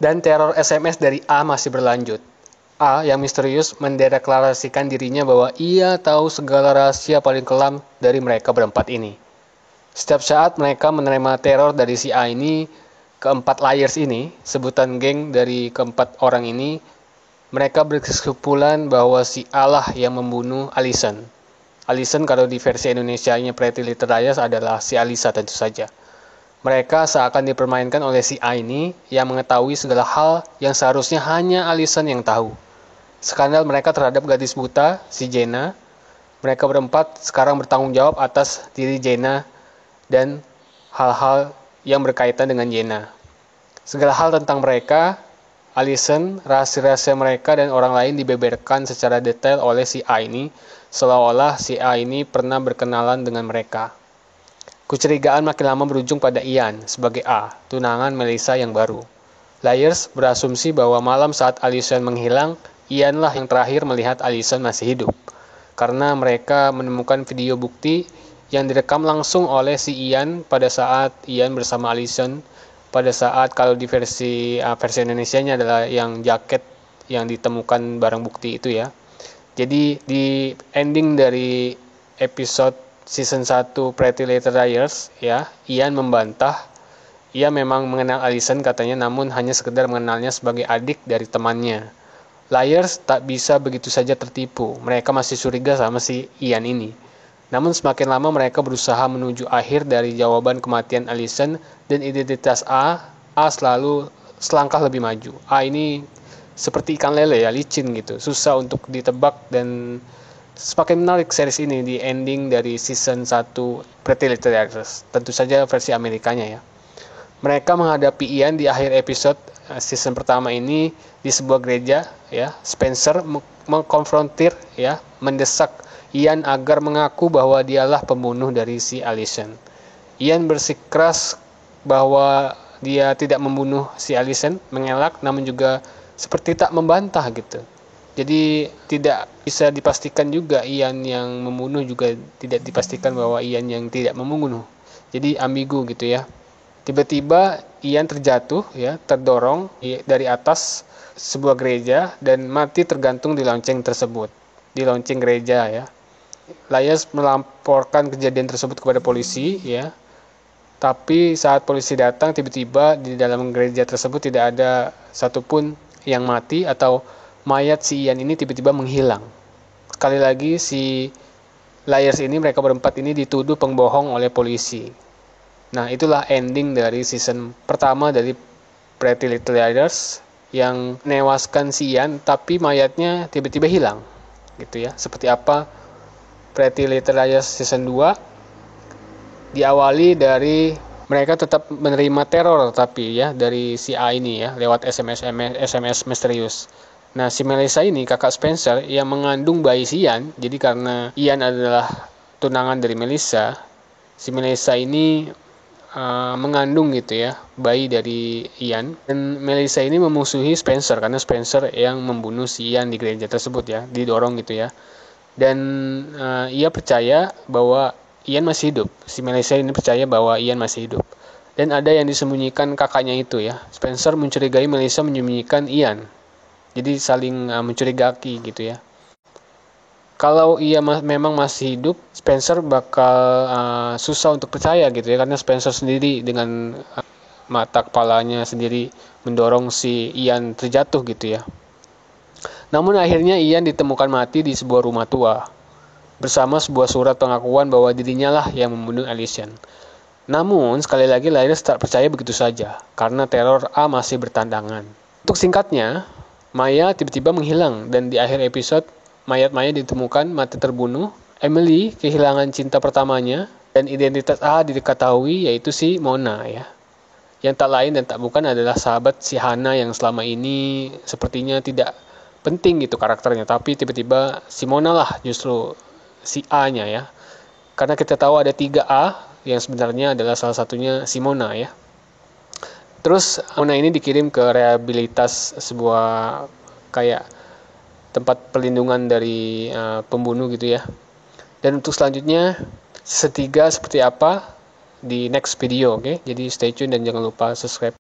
Dan teror SMS dari A masih berlanjut. A yang misterius mendeklarasikan dirinya bahwa ia tahu segala rahasia paling kelam dari mereka berempat ini. Setiap saat mereka menerima teror dari si A ini, keempat liars ini, sebutan geng dari keempat orang ini, mereka berkesimpulan bahwa si A lah yang membunuh Allison. Allison kalau di versi Indonesianya Pretty Little Liars adalah si Alisa tentu saja. Mereka seakan dipermainkan oleh si A ini yang mengetahui segala hal yang seharusnya hanya Allison yang tahu. Skandal mereka terhadap gadis buta, si Jenna. Mereka berempat sekarang bertanggung jawab atas diri Jenna dan hal-hal yang berkaitan dengan Jenna. Segala hal tentang mereka, Allison, rahasia-rahasia mereka dan orang lain dibeberkan secara detail oleh si A ini, seolah-olah si A ini pernah berkenalan dengan mereka. Kecurigaan makin lama berujung pada Ian sebagai A, tunangan Melissa yang baru. Liars berasumsi bahwa malam saat Allison menghilang, Ian lah yang terakhir melihat Allison masih hidup. Karena mereka menemukan video bukti yang direkam langsung oleh si Ian pada saat Ian bersama Allison. Pada saat kalau di versi Indonesianya adalah yang jaket yang ditemukan barang bukti itu ya. Jadi di ending dari episode season 1 Pretty Little Liars ya, Ian membantah ia memang mengenal Allison katanya, namun hanya sekedar mengenalnya sebagai adik dari temannya. Liars tak bisa begitu saja tertipu. Mereka masih curiga sama si Ian ini. Namun semakin lama mereka berusaha menuju akhir dari jawaban kematian Allison dan identitas A selalu selangkah lebih maju. A ini seperti ikan lele ya, licin gitu, susah untuk ditebak dan semakin menarik series ini di ending dari season 1 Pretty Little Liars. Tentu saja versi Amerikanya ya. Mereka menghadapi Ian di akhir episode season pertama ini di sebuah gereja ya. Spencer mengkonfrontir ya, mendesak Ian agar mengaku bahwa dialah pembunuh dari si Allison. Ian bersikeras bahwa dia tidak membunuh si Allison, mengelak namun juga seperti tak membantah gitu. Jadi tidak bisa dipastikan juga Ian yang membunuh, juga tidak dipastikan bahwa Ian yang tidak membunuh. Jadi ambigu gitu ya. Tiba-tiba Ian terjatuh ya, terdorong dari atas sebuah gereja dan mati tergantung di lonceng tersebut, di lonceng gereja ya. Liars melaporkan kejadian tersebut kepada polisi ya. Tapi saat polisi datang, tiba-tiba di dalam gereja tersebut tidak ada satupun yang mati atau mayat si Ian ini tiba-tiba menghilang. Sekali lagi si Liars ini, mereka berempat ini dituduh pembohong oleh polisi. Nah, itulah ending dari season pertama dari Pretty Little Liars yang menewaskan si Ian, tapi mayatnya tiba-tiba hilang. Gitu ya. Seperti apa Pretty Little Liars season 2 diawali dari mereka tetap menerima teror tapi ya dari si A ini ya lewat SMS misterius. Nah, si Melissa ini kakak Spencer yang mengandung bayi si Ian. Jadi karena Ian adalah tunangan dari Melissa, si Melissa ini mengandung gitu ya bayi dari Ian, dan Melissa ini memusuhi Spencer karena Spencer yang membunuh si Ian di gereja tersebut ya, didorong gitu ya, dan ia percaya bahwa Ian masih hidup. Si Melissa ini percaya bahwa Ian masih hidup dan ada yang disembunyikan kakaknya itu ya. Spencer mencurigai Melissa menyembunyikan Ian, jadi saling mencurigai gitu ya. Kalau ia memang masih hidup, Spencer bakal susah untuk percaya gitu ya, karena Spencer sendiri dengan mata kepalanya sendiri mendorong si Ian terjatuh gitu ya. Namun akhirnya Ian ditemukan mati di sebuah rumah tua bersama sebuah surat pengakuan bahwa dirinya lah yang membunuh Allison. Namun sekali lagi Liars tak percaya begitu saja karena teror A masih bertandangan. Untuk singkatnya, Maya tiba-tiba menghilang dan di akhir episode mayat Maya ditemukan mati terbunuh. Emily kehilangan cinta pertamanya dan identitas A diketahui yaitu si Mona ya. Yang tak lain dan tak bukan adalah sahabat si Hana yang selama ini sepertinya tidak penting gitu karakternya, tapi tiba-tiba si Mona lah justru si A-nya ya. Karena kita tahu ada 3 A yang sebenarnya adalah salah satunya si Mona ya. Terus Mona ini dikirim ke rehabilitas sebuah kayak tempat perlindungan dari pembunuh gitu ya. Dan untuk selanjutnya season 3 seperti apa di next video, oke? Jadi stay tune dan jangan lupa subscribe.